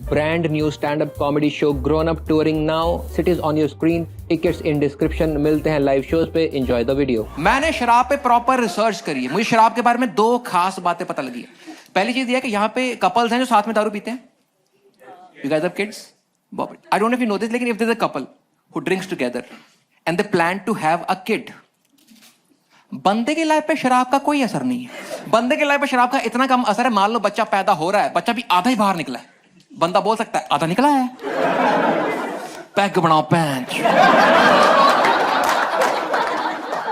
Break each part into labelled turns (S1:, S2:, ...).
S1: brand new stand-up comedy show Grown Up touring now. Cities on your screen, tickets in description. मिलते हैं live shows पे. Enjoy the video.
S2: मैंने शराब पे proper research करी है। मुझे शराब के बारे में दो खास बातें पता लगी है। पहली चीज ये है कि यहाँ पे कपल्स हैं जो साथ में दारू पीते हैं। You guys have kids? I don't know if you know this, लेकिन if there's a couple who drinks together and they plan to have a kid, बंदे की लाइफ पे शराब का कोई असर नहीं है। बंदे की लाइफ पे शराब का इतना कम असर है, मान लो बच्चा पैदा हो रहा है, बच्चा भी आधा ही बाहर निकला है, बंदा बोल सकता है आधा निकला है, पैक बनाओ पैंच।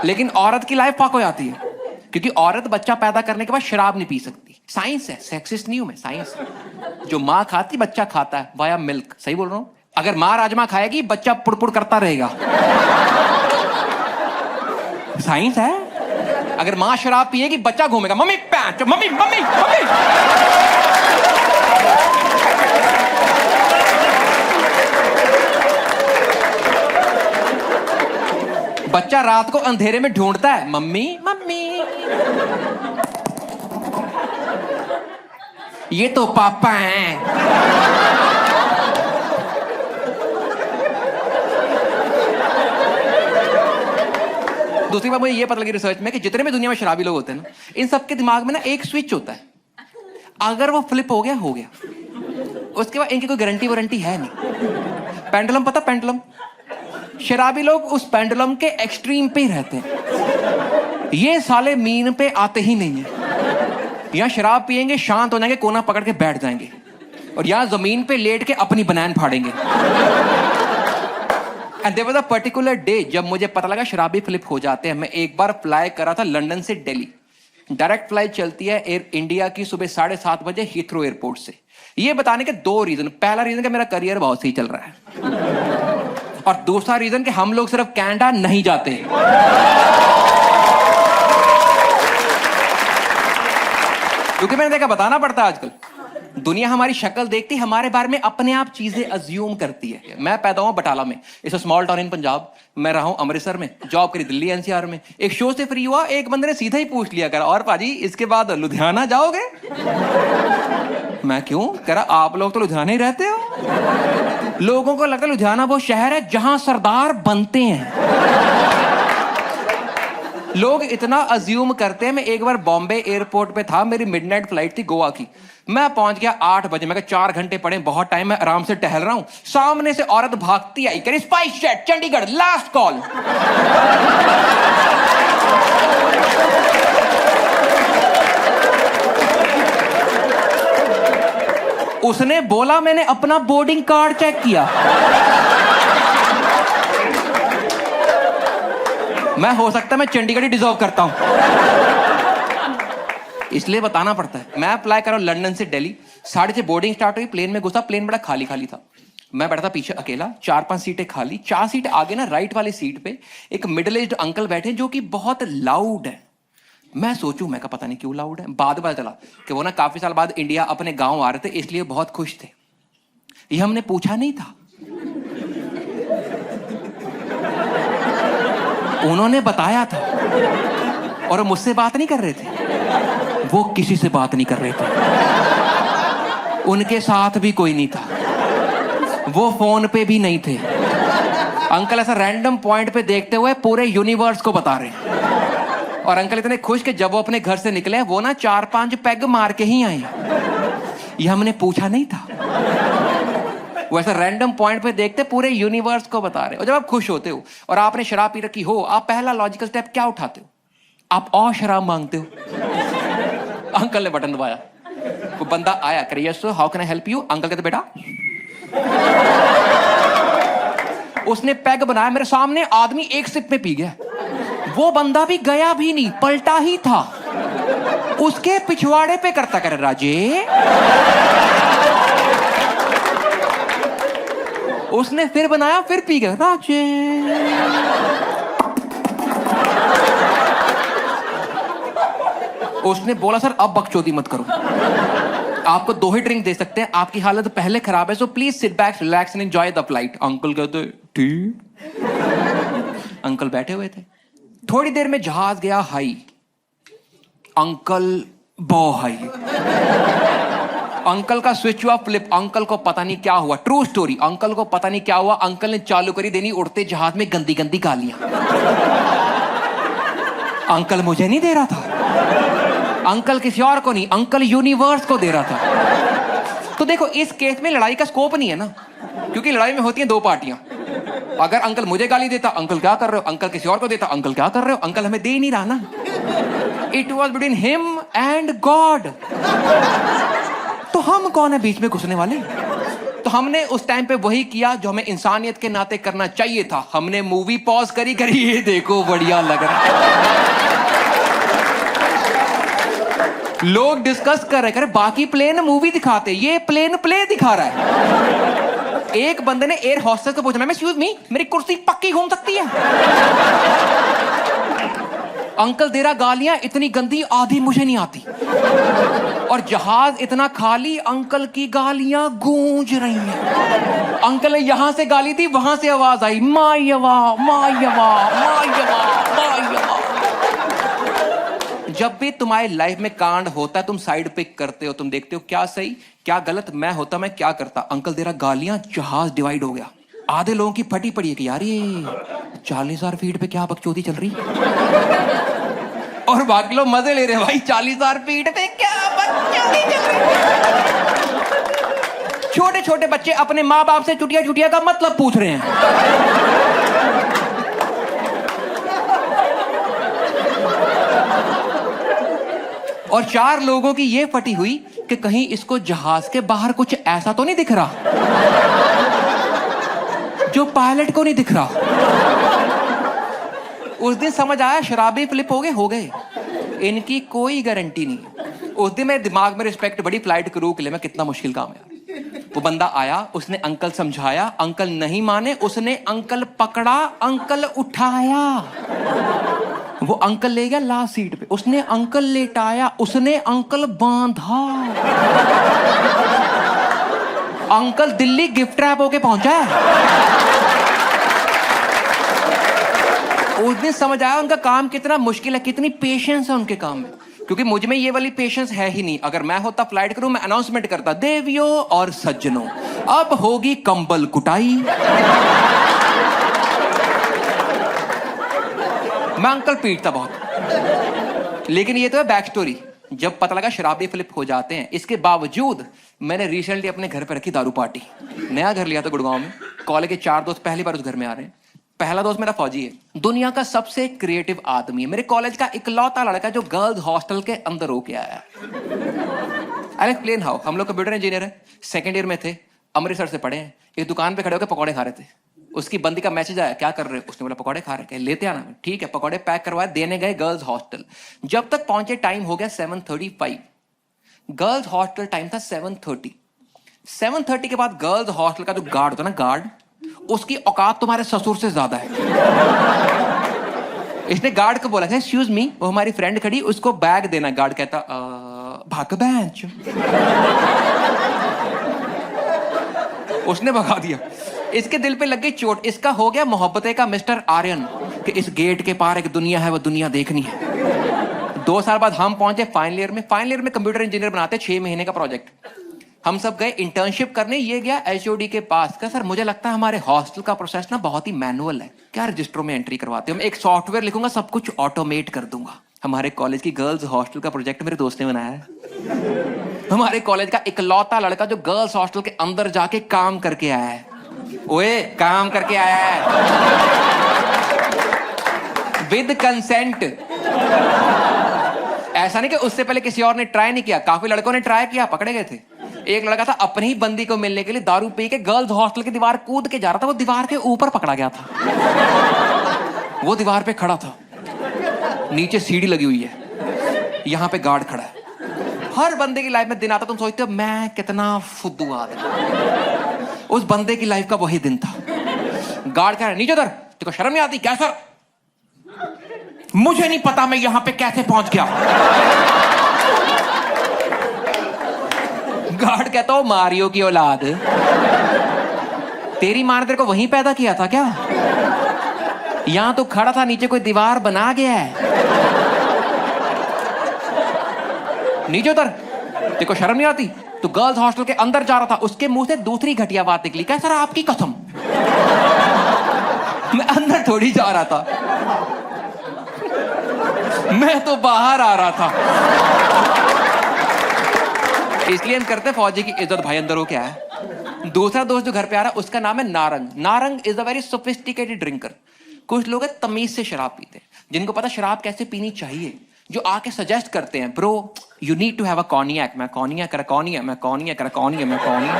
S2: लेकिन औरत की लाइफ पाक हो जाती है, क्योंकि औरत बच्चा पैदा करने के बाद शराब नहीं पी सकती। साइंस है, सेक्सिस्ट नहीं हूं मैं, साइंस है। जो माँ खाती बच्चा खाता है वाया मिल्क। सही बोल रहा हूं? अगर माँ राजमा खाएगी बच्चा पुड़पुड़ करता रहेगा। साइंस है। अगर माँ शराब पिएगी बच्चा घूमेगा, मम्मी पैंच, मम्मी मम्मी मम्मी। बच्चा रात को अंधेरे में ढूंढता है, मम्मी मम्मी। ये तो पापा हैं। दूसरी बात मुझे ये पता लगी रिसर्च में कि जितने भी दुनिया में शराबी लोग होते हैं ना, इन सबके दिमाग में ना एक स्विच होता है, अगर वो फ्लिप हो गया, उसके बाद इनकी कोई गारंटी वारंटी है नहीं। पेंडुलम पता? पेंडुलम। शराबी लोग उस पेंडुलम के एक्सट्रीम पे ही रहते हैं। ये साले मीन पे आते ही नहीं है। यहाँ शराब पियेंगे, शांत हो जाएंगे, कोना पकड़ के बैठ जाएंगे, और यहाँ जमीन पे लेट के अपनी बनैन फाड़ेंगे। And there was a particular day जब मुझे पता लगा शराबी फ्लिप हो जाते हैं। मैं एक बार फ्लाई कर रहा था लंदन से दिल्ली, डायरेक्ट फ्लाइट चलती है एयर इंडिया की सुबह 7:30 बजे हीथ्रो एयरपोर्ट से। ये बताने के दो रीजन। पहला रीजन कि मेरा करियर बहुत सही चल रहा है, और दूसरा रीजन कि हम लोग सिर्फ कनाडा नहीं जाते। क्योंकि मैंने देखा, बताना पड़ता है आजकल, दुनिया हमारी शक्ल देखती, हमारे बारे में अपने आप चीजें अज्यूम करती है। मैं पैदा हुआ बटाला में, it's a small town in Punjab. मैं रहा हूं अमृतसर में, जॉब करी दिल्ली एनसीआर में। एक शो से फ्री हुआ, एक बंदे ने सीधा ही पूछ लिया, करा और पाजी इसके बाद लुधियाना जाओगे? मैं क्यों? कह रहा आप लोग तो लुधियाना ही रहते हो। लोगों को लगता है लुधियाना वो शहर है जहां सरदार बनते हैं। लोग इतना अज्यूम करते हैं। मैं एक बार बॉम्बे एयरपोर्ट पे था, मेरी मिडनाइट फ्लाइट थी गोवा की। मैं पहुंच गया 8 बजे। मैं 4 घंटे पड़े, बहुत टाइम, मैं आराम से टहल रहा हूं। सामने से औरत भागती आई, कह spice jet Chandigarh last call. उसने बोला मैंने अपना बोर्डिंग कार्ड चेक किया। मैं हो सकता है मैं चंडीगढ़ ही डिजर्व करता हूं, इसलिए बताना पड़ता है। मैं अप्लाई कर रहा हूं लंदन से दिल्ली, 6:30 बोर्डिंग स्टार्ट हुई, प्लेन में घुसा, प्लेन बड़ा खाली खाली था। मैं बैठा था पीछे अकेला, 4-5 सीटें खाली, 4 सीट आगे ना राइट वाली सीट पे एक मिडिल एज्ड अंकल बैठे जो कि बहुत लाउड है। मैं सोचूं, मैं का पता नहीं क्यों लाउड है। बाद में पता चला कि वो ना काफी साल बाद इंडिया अपने गांव आ रहे थे, इसलिए बहुत खुश थे। ये हमने पूछा नहीं था, उन्होंने बताया था, और मुझसे बात नहीं कर रहे थे, वो किसी से बात नहीं कर रहे थे, उनके साथ भी कोई नहीं था, वो फोन पे भी नहीं थे। अंकल ऐसा रैंडम पॉइंट पे देखते हुए पूरे यूनिवर्स को बता रहे हैं, और अंकल इतने खुश कि जब वो अपने घर से निकले वो ना 4-5 पैग मार के ही आए। ये हमने पूछा नहीं था, वो ऐसा रैंडम पॉइंट पे देखते पूरे यूनिवर्स को बता रहे। और जब आप खुश होते हो और आपने शराब पी रखी हो, आप पहला लॉजिकल स्टेप क्या उठाते हो? आप और शराब मांगते हो। अंकल ने बटन दबाया, वो बंदा आया, करे yes sir how can I help you? Uncle कहते बेटा, उसने पैग बनाया मेरे सामने, आदमी एक सिप में पी गया। वो बंदा भी गया भी नहीं, पलटा ही था, उसके पिछवाड़े पे करता, करे राजे। उसने फिर बनाया, फिर पी गया, राजे। उसने बोला सर अब बकचोदी मत करो, आपको 2 ही ड्रिंक दे सकते हैं, आपकी हालत पहले खराब है, so please sit back, relax and enjoy the flight. Uncle कहते ठीक। अंकल बैठे हुए थे। थोड़ी देर में जहाज गया हाई, अंकल बो हाई। अंकल का स्विच हुआ फ्लिप, अंकल को पता नहीं क्या हुआ, ट्रू स्टोरी, अंकल को पता नहीं क्या हुआ, अंकल ने चालू करी देनी उड़ते जहाज में गंदी गंदी गालियां। अंकल मुझे नहीं दे रहा था, अंकल किसी और को नहीं, अंकल यूनिवर्स को दे रहा था। तो देखो इस केस में लड़ाई का स्कोप नहीं है ना, क्योंकि लड़ाई में होती हैं दो पार्टियां। अगर अंकल मुझे गाली देता, अंकल क्या कर रहे हो, अंकल किसी और को देता, अंकल क्या कर रहे हो, अंकल हमें दे ही नहीं रहा ना। It was between him and God. तो हम कौन है बीच में घुसने वाले? तो हमने उस टाइम पे वही किया जो हमें इंसानियत के नाते करना चाहिए था। हमने मूवी पॉज करी, ये देखो बढ़िया लग रहा है। लोग डिस्कस कर रहे, बाकी प्लेन मूवी दिखाते, ये प्लेन प्ले दिखा रहा है। एक बंदे ने एयर हॉस्टेस को पूछा, मैम एक्सक्यूज मी, मेरी कुर्सी पक्की घूम सकती है? अंकल दे रहा गालियां इतनी गंदी, आधी मुझे नहीं आती। और जहाज इतना खाली, अंकल की गालियां गूंज रही हैं। अंकल ने यहां से गाली दी, वहां से आवाज आई, मायवा मायवा मायवा मायवा। जब भी तुम्हारी लाइफ में कांड होता है, तुम साइड पिक करते हो, तुम देखते हो क्या सही क्या गलत। मैं होता मैं क्या करता? अंकल दे रहा गालियां, जहाज डिवाइड हो गया। आधे लोगों की फटी पड़ी है कि यार ये 40,000 फीट पे क्या बकचोदी चल रही, और बाकी लोग मजे ले रहे हैं, भाई 40,000 फीट पे क्या बकचोदी चल रही। छोटे छोटे बच्चे अपने माँ बाप से चुटिया चुटिया का मतलब पूछ रहे हैं। और 4 लोगों की ये फटी हुई कि कहीं इसको जहाज के बाहर कुछ ऐसा तो नहीं दिख रहा जो पायलट को नहीं दिख रहा। उस दिन समझ आया शराबी फ्लिप हो गए, इनकी कोई गारंटी नहीं। उस दिन मेरे दिमाग में रिस्पेक्ट बड़ी फ्लाइट क्रू के लिए, मैं कितना मुश्किल काम है। वो बंदा आया, उसने अंकल समझाया, अंकल नहीं माने, उसने अंकल पकड़ा, अंकल उठाया, वो अंकल ले गया लास्ट सीट पे, उसने अंकल लेटाया, उसने अंकल बांधा। अंकल दिल्ली गिफ्ट रैप होके पहुंचा है। उस दिन समझ आया उनका काम कितना मुश्किल है, कितनी पेशेंस है उनके काम में। क्योंकि मुझ में ये वाली पेशेंस है ही नहीं। अगर मैं होता फ्लाइट करूं, मैं अनाउंसमेंट करता, देवियों और सज्जनों अब होगी कंबल कुटाई। मैं अंकल पीटता बहुत। लेकिन ये तो है बैक स्टोरी। जब पता लगा शराबी फ्लिप हो जाते हैं, इसके बावजूद मैंने रिसेंटली अपने घर पे रखी दारू पार्टी। नया घर लिया था गुड़गांव में। कॉलेज के 4 दोस्त पहली बार उस घर में आ रहे हैं। पहला दोस्त मेरा फौजी है, दुनिया का सबसे क्रिएटिव आदमी है, मेरे कॉलेज का इकलौता लड़का जो गर्ल्स हॉस्टल के अंदर होके आया। I explain how. हम लोग कंप्यूटर इंजीनियर है, सेकेंड ईयर में थे, अमृतसर से पढ़े हैं। एक दुकान पे खड़े होकर पकौड़े खा रहे थे। उसकी बंदी का मैसेज आया, क्या कर रहे हो? उसने बोला पकौड़े खा रहे। लेते आना। ठीक है, पकौड़े पैक करवाए, देने गए गर्ल्स हॉस्टल। जब तक पहुंचे टाइम हो गया 7:35। गर्ल्स हॉस्टल टाइम था 7:30। 7:30 के बाद गर्ल्स हॉस्टल का जो गार्ड होता है ना, गार्ड, उसकी औकात तुम्हारे ससुर से ज्यादा है। इसने गार्ड को बोला, एक्सक्यूज मी, वो हमारी फ्रेंड खड़ी, उसको बैग देना। गार्ड कहता भाग बेंच। उसने भगा दिया। इसके दिल पे लग गई चोट। इसका हो गया मोहब्बते का मिस्टर आर्यन कि इस गेट के पार एक दुनिया है, वो दुनिया देखनी है। 2 साल बाद हम पहुंचे फाइनल ईयर में। फाइनल ईयर में कंप्यूटर इंजीनियर बनाते 6 महीने का प्रोजेक्ट। हम सब गए इंटर्नशिप करने। ये गया एचओडी के पास का, सर मुझे लगता है हमारे हॉस्टल का प्रोसेस ना बहुत ही मैनुअल है, क्या रजिस्टरों में एंट्री करवाते हो? मैं एक सॉफ्टवेयर लिखूंगा, सब कुछ ऑटोमेट कर दूंगा। हमारे कॉलेज की गर्ल्स हॉस्टल का प्रोजेक्ट मेरे दोस्त ने बनाया है। हमारे कॉलेज का इकलौता लड़का जो गर्ल्स हॉस्टल के अंदर जाके काम करके आया है। ओए, काम करके आया है विद कंसेंट। ऐसा नहीं कि उससे पहले किसी और ने ट्राई नहीं किया, काफी लड़कों ने ट्राई किया, पकड़े गए थे। एक लड़का था अपनी ही बंदी को मिलने के लिए दारू पी के गर्ल्स हॉस्टल की दीवार कूद के जा रहा था। वो दीवार के ऊपर पकड़ा गया था। वो दीवार पे खड़ा था, नीचे सीढ़ी लगी हुई है, यहां पे गार्ड खड़ा है। हर बंदे की लाइफ में दिन आता, तुम सोचते हो मैं कितना फुद्दू आदमी। उस बंदे की लाइफ का वही दिन था। गार्ड कह रहा है, नीचे उतर, तेरे को शर्म नहीं आती क्या? सर मुझे नहीं पता मैं यहां पे कैसे पहुंच गया। गार्ड कहता हो, मारियो की औलाद, तेरी मां ने तेरे को वहीं पैदा किया था क्या? यहां तो खड़ा था, नीचे कोई दीवार बना गया है। नीचे उतर, तेरे को शर्म नहीं आती? तो गर्ल्स हॉस्टल के अंदर जा रहा था, उसके मुंह से दूसरी घटिया बात निकली, क्या सर आपकी कसम। मैं अंदर थोड़ी जा रहा था, मैं तो बाहर आ रहा था। इसलिए हम करते फौजी की इज्जत भाई, अंदर हो क्या है। दूसरा दोस्त जो घर पे आ रहा है उसका नाम है Narang. Narang is a very sophisticated drinker. कुछ लोग तमीज से शराब पीते हैं, जिनको पता शराब कैसे पीनी चाहिए, जो आके सजेस्ट करते हैं, bro you need to have a cognac. मैं कॉनियक करा कॉनियक, मैं कॉनियक करा कॉनियक, मैं कॉनियक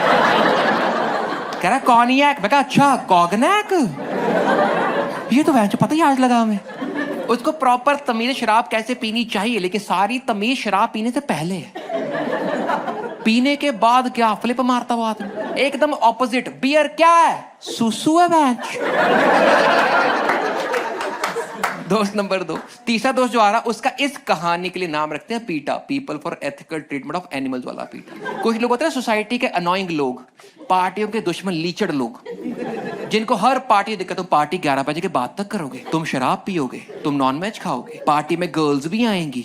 S2: कह रहा कॉनियक। मैं कहा अच्छा कॉगनैक, ये तो वैसे पता ही आज लगा हमें। उसको प्रॉपर तमीज शराब कैसे पीनी चाहिए, लेकिन सारी तमीज शराब पीने से पहले है। पीने के बाद क्या फ्लिप मारता हुआ आदमी, एकदम ऑपोजिट। बियर क्या है, सुसु है बेंच। दोस्त नंबर 2। तीसरा दोस्त जो आ रहा उसका इस कहानी के लिए नाम रखते हैं पीटा, people for ethical treatment of animals वाला पीटा। कुछ लोग होते हैं सोसाइटी के अनोइंग लोग, पार्टियों के दुश्मन, लीचड़ लोग, जिनको हर पार्टी दिक्कत हो। पार्टी 11 बजे के बाद तक करोगे, तुम शराब पियोगे, तुम नॉनवेज खाओगे, पार्टी में गर्ल्स भी आएंगी,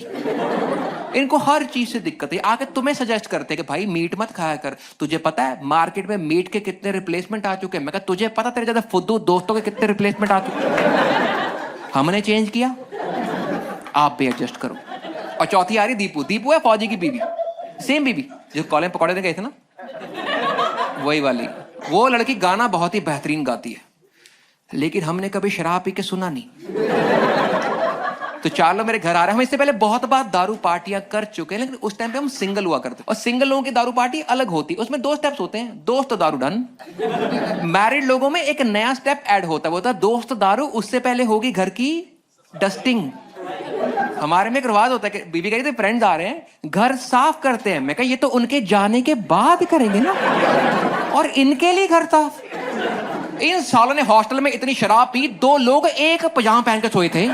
S2: इनको हर चीज से दिक्कत है। आके तुम्हें सजेस्ट करते हैं कि भाई मीट मत खाया कर, तुझे पता है मार्केट में मीट के कितने रिप्लेसमेंट आ चुके हैं। मैं कहा तुझे पता, तेरे ज्यादा फुद्दू दोस्तों के कितने रिप्लेसमेंट आ चुके, हमने चेंज किया, आप भी एडजस्ट करो। और चौथी आ रही दीपू। दीपू है फौजी की बीवी, सेम बीवी जो कॉलेज में पकौड़े गए थे ना, वही वाली। वो लड़की गाना बहुत ही बेहतरीन गाती है, लेकिन हमने कभी शराब पी के सुना नहीं। तो 4 लोग मेरे घर आ रहे हैं, हम इससे पहले बहुत बार दारू पार्टियां कर चुके हैं, लेकिन उस टाइम पे हम सिंगल हुआ करते, और सिंगल लोगों की दारू पार्टी अलग होती है। उसमें 2 स्टेप्स होते हैं, दोस्त दारू डन। मैरिड लोगों में एक नया स्टेप ऐड होता है, वो होता है दोस्त दारू, उससे पहले होगी घर की डस्टिंग। हमारे में एक रिवाज होता है कि बीवी कही थे फ्रेंड्स आ रहे हैं, घर साफ करते हैं। मैं कहा ये तो उनके जाने के बाद करेंगे ना, और इनके लिए घर साफ। इन सालों ने हॉस्टल में इतनी शराब पी, 2 लोग एक पजामा पहन के सोए थे।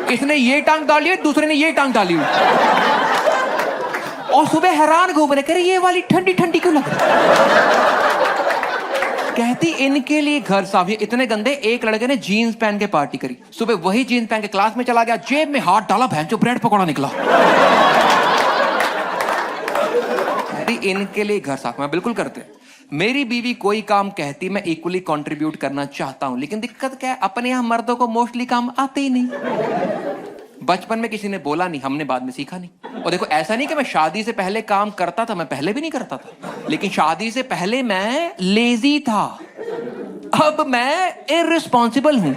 S2: इसने ये टांग डाली, दूसरे ने ये टांग डाली, और सुबह हैरान घूम रहे, करे ये वाली ठंडी ठंडी क्यों लग रही। कहती इनके लिए घर साफ। ये इतने गंदे, एक लड़के ने जीन्स पहन के पार्टी करी, सुबह वही जीन्स पहन के क्लास में चला गया, जेब में हाथ डाला, भैंचो ब्रेड पकौड़ा निकला। इनके लिए घर साफ। मैं बिल्कुल करते। मेरी बीवी कोई काम कहती, मैं इक्वली कंट्रीब्यूट करना चाहता हूं, लेकिन दिक्कत क्या है, अपने यहां मर्दों को मोस्टली काम आते ही नहीं। बचपन में किसी ने बोला नहीं, हमने बाद में सीखा नहीं। और देखो ऐसा नहीं कि मैं शादी से पहले काम करता था, मैं पहले भी नहीं करता था, लेकिन शादी से पहले मैं लेजी था, अब मैं इररिस्पॉन्सिबल हूं।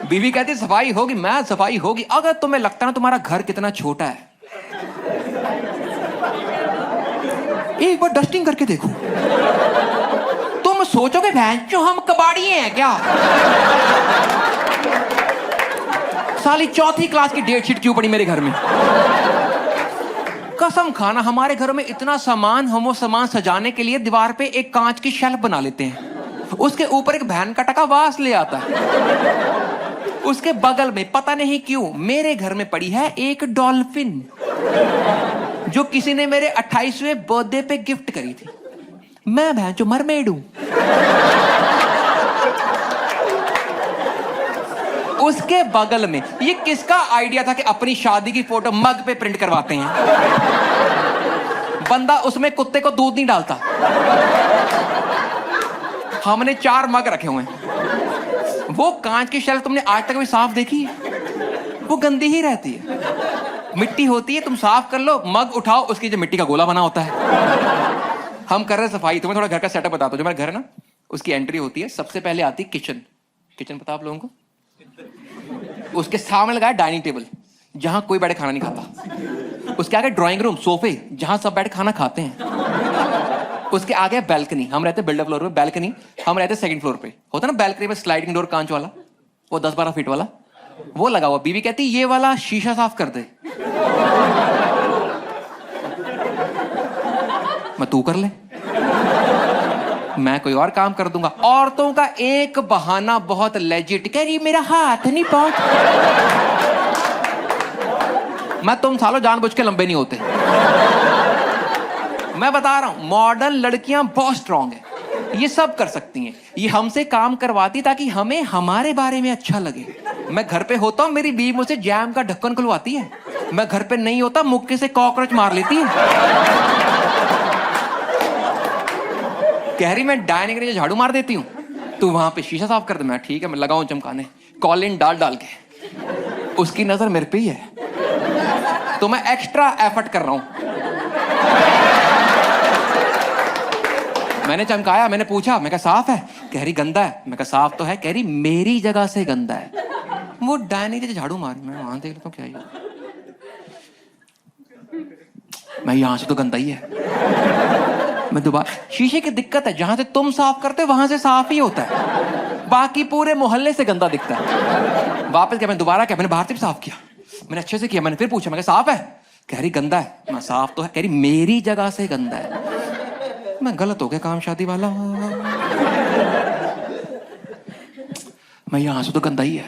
S2: बीवी कहती सफाई होगी, मैं सफाई होगी। अगर तुम्हें लगता ना तुम्हारा घर कितना छोटा है, एक बार डस्टिंग करके देखो, तुम सोचोगे भैंचो हम कबाड़ी हैं क्या। साली 4th क्लास की डेट शीट क्यों पड़ी मेरे घर में। कसम खाना, हमारे घरों में इतना सामान, हम वो सामान सजाने के लिए दीवार पे एक कांच की शेल्फ बना लेते हैं, उसके ऊपर एक भैन का टका वास ले आता है। उसके बगल में पता नहीं क्यों मेरे घर में पड़ी है एक डॉल्फिन, जो किसी ने मेरे 28वें बर्थडे पे गिफ्ट करी थी। मैं भैंचो मरमेड हूं। उसके बगल में, ये किसका आइडिया था कि अपनी शादी की फोटो मग पे प्रिंट करवाते हैं। बंदा उसमें कुत्ते को दूध नहीं डालता। हमने 4 मग रखे हुए हैं। वो कांच की शेल्फ तुमने आज तक भी साफ देखी है? वो गंदी ही रहती है, मिट्टी होती है, तुम साफ कर लो, मग उठाओ, उसकी जो मिट्टी का गोला बना होता है। हम कर रहे सफाई। तुम्हें थोड़ा घर का सेटअप बताता हूं। जो मेरा घर है ना, उसकी एंट्री होती है, सबसे पहले आती है किचन। किचन पता आप लोगों को? उसके सामने लगा है डाइनिंग टेबल, जहां कोई बैठ खाना नहीं खाता। उसके आगे ड्राइंग रूम, सोफे, जहां सब बैठ खाना खाते हैं। उसके आगे बैल्कनी, हम रहते बिल्डर फ्लोर पे, बैल्कनी हम रहते 2nd फ्लोर पे। होता ना बैल्कनी में स्लाइडिंग डोर कांच वाला, वो 10-12 फीट वाला, वो लगा हुआ। बीवी कहती ये वाला शीशा साफ कर दे। मैं तू कर ले, मैं कोई और काम कर दूंगा। औरतों का एक बहाना बहुत लेजिट, कह रही मेरा हाथ नहीं पहुंच। मैं तुम सालों जानबूझ के लंबे नहीं होते। मैं बता रहा हूं, मॉडर्न लड़कियां बहुत स्ट्रांग है, ये सब कर सकती हैं। ये हमसे काम करवाती ताकि हमें हमारे बारे में अच्छा लगे। मैं घर पे होता हूँ, मेरी बीवी मुझसे जैम का ढक्कन खुलवाती है। मैं घर पे नहीं होता, मुक्के से कॉकरोच मार लेती है। कह रही मैं डाइनिंग के नीचे झाड़ू मार देती हूँ, तू वहां पे शीशा साफ कर दे। मैं ठीक है, मैं लगाऊं चमकाने, कॉलिन डाल के। उसकी नजर मेरे पे ही है, तो मैं एक्स्ट्रा एफर्ट कर रहा हूं। मैंने चमकाया, मैंने पूछा, मैं कहा साफ है? कह रही गंदा है। मैं कहा साफ तो है। कह रही मेरी जगह से गंदा है। वो डाइनिंग से झाड़ू मार, मैं वहां देख लेता हूँ क्या है। मैं यहां से तो गंदा ही है। मैं दोबारा, शीशे की दिक्कत है, जहां से तुम साफ करते हो वहां से साफ ही होता है, बाकी पूरे मोहल्ले से गंदा दिखता है। वापस क्या, मैं दोबारा क्या, मैंने बाहर से भी साफ किया, मैंने अच्छे से किया। मैंने फिर पूछा, मैं कहा साफ है? कह रही गंदा है। मैं साफ तो है। कह रही मेरी जगह से गंदा है। मैं गलत हो गया काम शादी वाला। मैं यहां से तो गंदा ही है।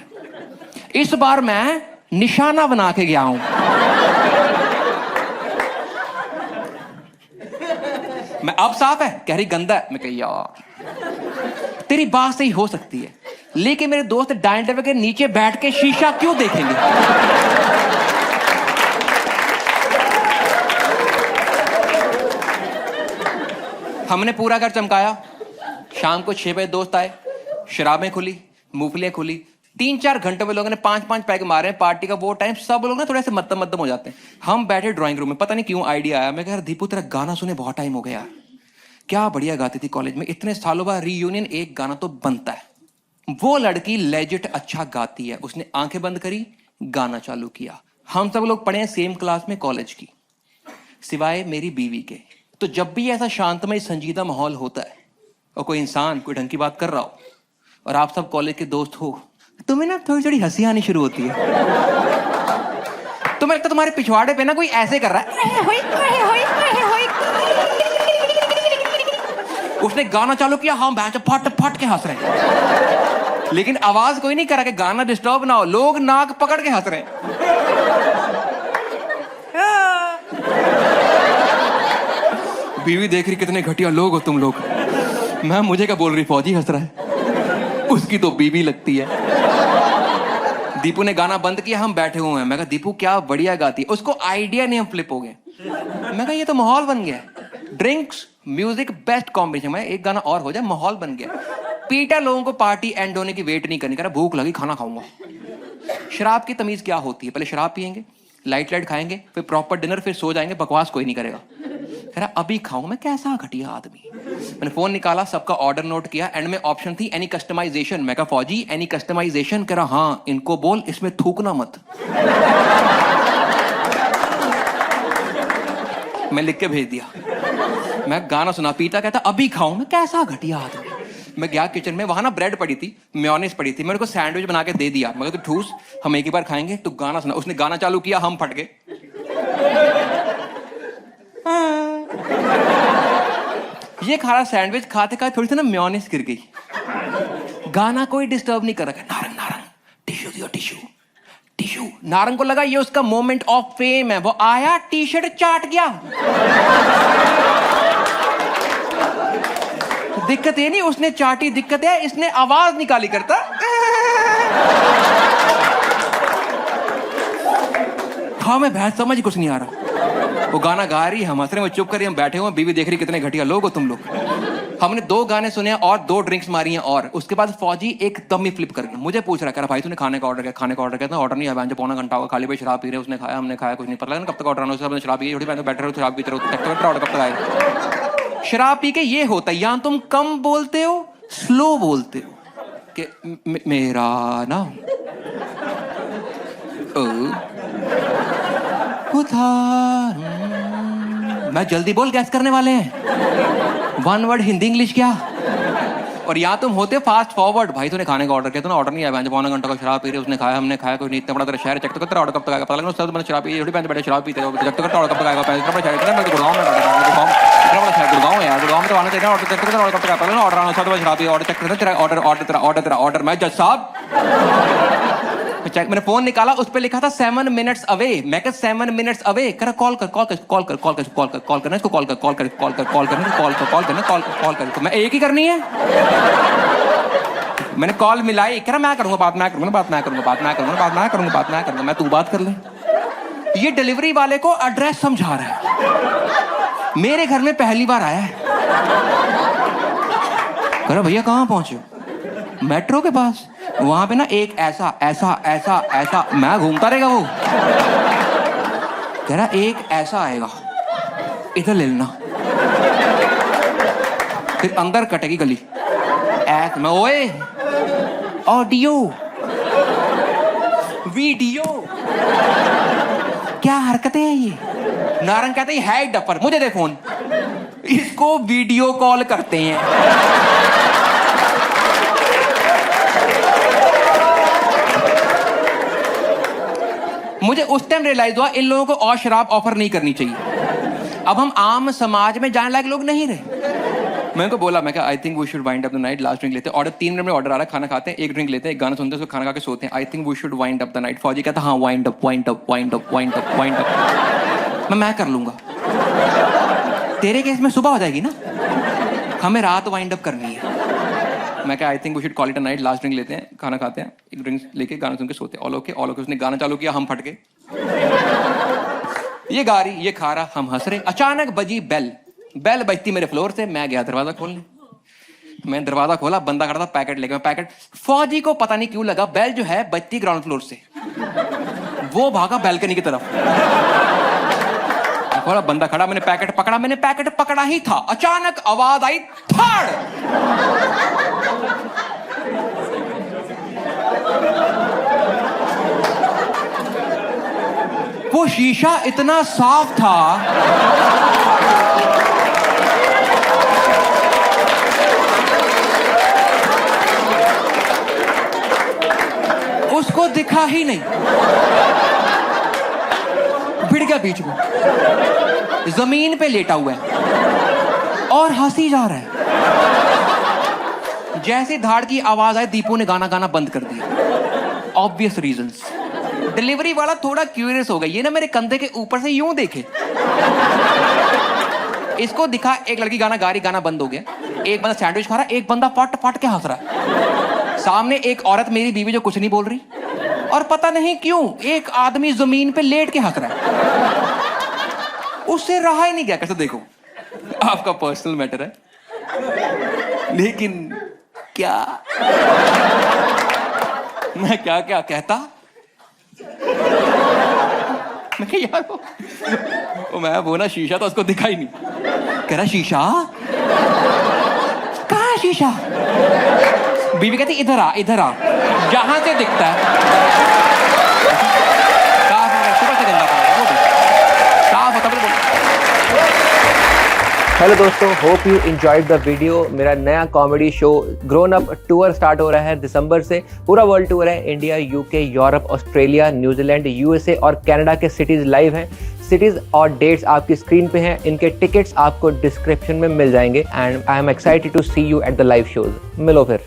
S2: इस बार मैं निशाना बना के गया हूं। मैं अब साफ है? कह रही गंदा है। मैं कही यार तेरी बात सही हो सकती है, लेकिन मेरे दोस्त डाइनिंग टेबल के नीचे बैठ के शीशा क्यों देखेंगे? हमने पूरा घर चमकाया। शाम को 6 बजे दोस्त आए, शराबें खुली, मूंगफलियां खुली। 3-4 घंटों में लोगों ने 5-5 पैक मारे हैं। पार्टी का वो टाइम, सब लोग ना थोड़े से मद्दम हो जाते हैं। हम बैठे ड्राइंग रूम में, पता नहीं क्यों आइडिया आया। मैं कह दीपू तेरा गाना सुने बहुत टाइम हो गया, क्या बढ़िया गाती थी कॉलेज में, इतने सालों बाद रीयूनियन, एक गाना तो बनता है। वो लड़की लेजिट अच्छा गाती है। उसने आंखें बंद करी, गाना चालू किया। हम सब लोग पढ़े हैं सेम क्लास में कॉलेज की, सिवाय मेरी बीवी के। तो जब भी ऐसा शांतमय संजीदा माहौल होता है और कोई इंसान कोई ढंग की बात कर रहा हो और आप सब कॉलेज के दोस्त हो, तुम्हें ना थोड़ी थोड़ी हंसी आनी शुरू होती है। तुम्हें लगता है तुम्हारे पिछवाड़े पे ना कोई ऐसे कर रहा है। उसने गाना चालू किया, हम बैठ फट फट के हंस रहे हैं, लेकिन आवाज कोई नहीं कर रहा कि गाना डिस्टर्ब ना हो। लोग नाक पकड़ के हंस रहे हैं। बीवी देख रही कितने घटिया लोग हो तुम लोग। मैं, मुझे क्या बोल रही, फौजी हंस रहा है, उसकी तो बीवी लगती है। दीपू ने गाना बंद किया, हम बैठे हुए हैं। मैं कहा दीपू क्या बढ़िया गाती है। उसको आइडिया नहीं, हम फ्लिप हो गए। मैं कहा ये तो माहौल बन गया, ड्रिंक्स म्यूजिक बेस्ट कॉम्बिनेशन। मैं एक गाना और हो जाए, माहौल बन गया। पीटा लोगों को पार्टी एंड होने की वेट नहीं करनी, कह रहा भूख लगी खाना खाऊंगा। शराब की तमीज क्या होती है, पहले शराब पियेंगे, लाइट खाएंगे, फिर प्रॉपर डिनर, फिर सो जाएंगे, बकवास कोई नहीं करेगा। कह रहा अभी खाऊं। मैं कैसा घटिया आदमी। मैंने फोन निकाला, सबका ऑर्डर नोट किया। एंड में ऑप्शन थी एनी कस्टमाइजेशन। मैं कहा फौजी एनी कस्टमाइजेशन? कह रहा हाँ, इनको बोल इसमें थूकना मत। मैं लिख के भेज दिया। मैं गाना सुना, पीता, कहता अभी खाऊं। मैं कैसा घटिया आदमी। मैं गया किचन में, वहां ना ब्रेड पड़ी थी, मेयोनेज़ पड़ी थी। मैंने को सैंडविच बना के दे दिया। मैं कहा तू ठूस, हम एक ही बार खाएंगे, तू गाना सुना। उसने गाना चालू किया, हम फट गए। ये खा रहा सैंडविच, खाते खाते थोड़ी सी ना मेयोनेज़ गिर गई। गाना कोई डिस्टर्ब नहीं कर रहा। नारंग नारंग, टिश्यू दियो, टिश्यू टिश्यू। नारंग को लगा ये उसका मोमेंट ऑफ फेम है। वो आया, टी शर्ट चाट गया। दिक्कत ये नहीं उसने चाटी, दिक्कत है इसने आवाज निकाली करता। हाँ मैं बहस समझ कुछ नहीं आ रहा। वो गाना गा रही है, हम हंस रहे हैं, वो चुप कर रही, हम बैठे हुए, बीवी देख रही कितने घटिया लोग हो तुम लोग। हमने 2 गाने सुने और 2 ड्रिंक्स मारी हैं। और उसके बाद फौजी एकदम ही फ्लिप कर गया। मुझे पूछ रहा, भाई तूने खाने का ऑर्डर किया? खाने का ऑर्डर किया? ऑर्डर नहीं आया, पौना घंटा होगा, खाली पे शराब पी रहे, उसने खाया, हमने खाया, कुछ नहीं पता लगा कब तक ऑर्डर आना। उसने शराब पी, थोड़ी बैठे रहो, शराब पीते रहो, ऑर्डर कब तक आएगा। शराब पी के ये होता है, या तुम कम बोलते हो, स्लो बोलते हो कि मेरा ना मैं जल्दी बोल, गैस करने वाले हैं। 1 वर्ड हिंदी इंग्लिश क्या। और यहाँ तुम होते फास्ट फॉरवर्ड। भाई तूने खाने का ऑर्डर किया? तो ऑर्डर नहीं आया, पौना घंटा का शराब पी रहे, उसने खाया, हमने खाया, कोई नहीं, इतना बड़ा तेरा शहर, चेक तो करता ऑर्डर कब तक आएगा, पता लगा सब शराब पी, थोड़ी बैठे शराब पीते हो, चेक तो करता ऑर्डर कब तक आएगा। इतना बड़ा शहर, गुड़गांव में, इतना बड़ा शहर गुड़गांव है यार, गुड़गांव में तो आना चाहिए ऑर्डर, चेक करता ऑर्डर कब तक आएगा, पता ऑर्डर आना, सब शराब पी, ऑर्डर चेक करता, तेरा ऑर्डर। मैं जज साहब, मैंने फोन निकाला, उस पे लिखा था 7 मिनट्स अवे। मैं कहा 7 मिनट्स अवे। कह रहा कॉल करना इसको, कॉल करना। तो मैं एक ही करनी है। मैंने कॉल मिलाई, कह रहा मैं करूंगा बात, मैं करूंगा बात, मैं करूंगा बात, मैं करूंगा बात, मैं करूंगा बात, मैं करूंगा, मैं तू बात कर ले। ये डिलीवरी वाले को एड्रेस समझा रहा है, मेरे घर में पहली बार आया है। कह रहा भैया कहाँ पहुंचे? मेट्रो के पास, वहां पे ना एक ऐसा ऐसा ऐसा ऐसा, मैं घूमता रहेगा वो। कह रहा एक ऐसा आएगा, इधर ले लेना, फिर अंदर कटेगी गली। मैं ओए ऑडियो वीडियो क्या हरकतें हैं ये? नारंग कहते है डफर, मुझे दे फोन, इसको वीडियो कॉल करते हैं। मुझे उस टाइम रियलाइज हुआ इन लोगों को और शराब ऑफर नहीं करनी चाहिए। अब हम आम समाज में जाने लायक लोग नहीं रहे। मैं उनको बोला, मैं I think we should wind up the night, last drink लेते हैं। ऑर्डर 3 मिनट में ऑर्डर आ रहा है, खाना खाते हैं, एक ड्रिंक लेते हैं, एक गाना सुनते हैं, उसको खाना खा के सोते हैं। I think we should wind up the night. फौजी कहता हाँ wind up wind up wind up wind up wind up. मैं कर लूंगा, तेरे केस में सुबह हो जाएगी ना, हमें रात वाइंड अप करनी है। मैं I think we should call it a night, last drink लेते हैं, खाना खाते हैं, एक ड्रिंक लेके गाना सुन के सोते हैं। All okay all okay. उसने गाना चालू किया, हम फट गए। ये गा रही, ये खा रहा, हम हंस रहे। अचानक बजी बेल, बेल बजती मेरे फ्लोर से। मैं गया दरवाजा खोलने, मैं दरवाजा खोला, बंदा खड़ा था पैकेट लेके। मैं पैकेट, फौजी को पता नहीं क्यों लगा बेल जो है बजती ग्राउंड फ्लोर से, वो भागा बैल्कनी की तरफ। खोला, बंदा खड़ा, मैंने पैकेट पकड़ा, मैंने पैकेट पकड़ा ही था, अचानक आवाज आई फाड़। वो शीशा इतना साफ था, उसको दिखा ही नहीं, भिड़ गया बीच में, जमीन पे लेटा हुआ है और हंसी जा रहा है। जैसे धाड़ की आवाज आई, दीपू ने गाना गाना बंद कर दिया। Obvious reasons. डिलीवरी वाला थोड़ा क्यूरियस हो गया, ये ना मेरे कंधे के ऊपर से यूं देखे, इसको दिखा एक लड़की गाना गा रही, गाना बंद हो गया। एक बंदा सैंडविच खा रहा, एक बंदा फट फट के हंस रहा है। सामने एक औरत, मेरी बीवी, जो कुछ नहीं बोल रही, और पता नहीं क्यों एक आदमी जमीन पे लेट के हंस रहा है। उससे रहा ही नहीं गया। कैसे देखो, आपका पर्सनल मैटर है, लेकिन क्या मैं क्या क्या कहता। मैं यार वो ना शीशा था, उसको दिखा ही नहीं। कह रहा शीशा कहाँ है शीशा? बीवी कहती इधर आ, इधर आ, जहां से दिखता है।
S1: हेलो दोस्तों, hope you enjoyed the video. मेरा नया comedy show grown up tour start हो रहा है दिसंबर से। पूरा वर्ल्ड टूर है, India, UK, Europe, Australia, New Zealand, USA और कनाडा के सिटीज लाइव हैं। सिटीज और डेट्स आपकी स्क्रीन पे हैं, इनके टिकट्स आपको डिस्क्रिप्शन में मिल जाएंगे। And I am excited to see you at the live shows. मिलो फिर।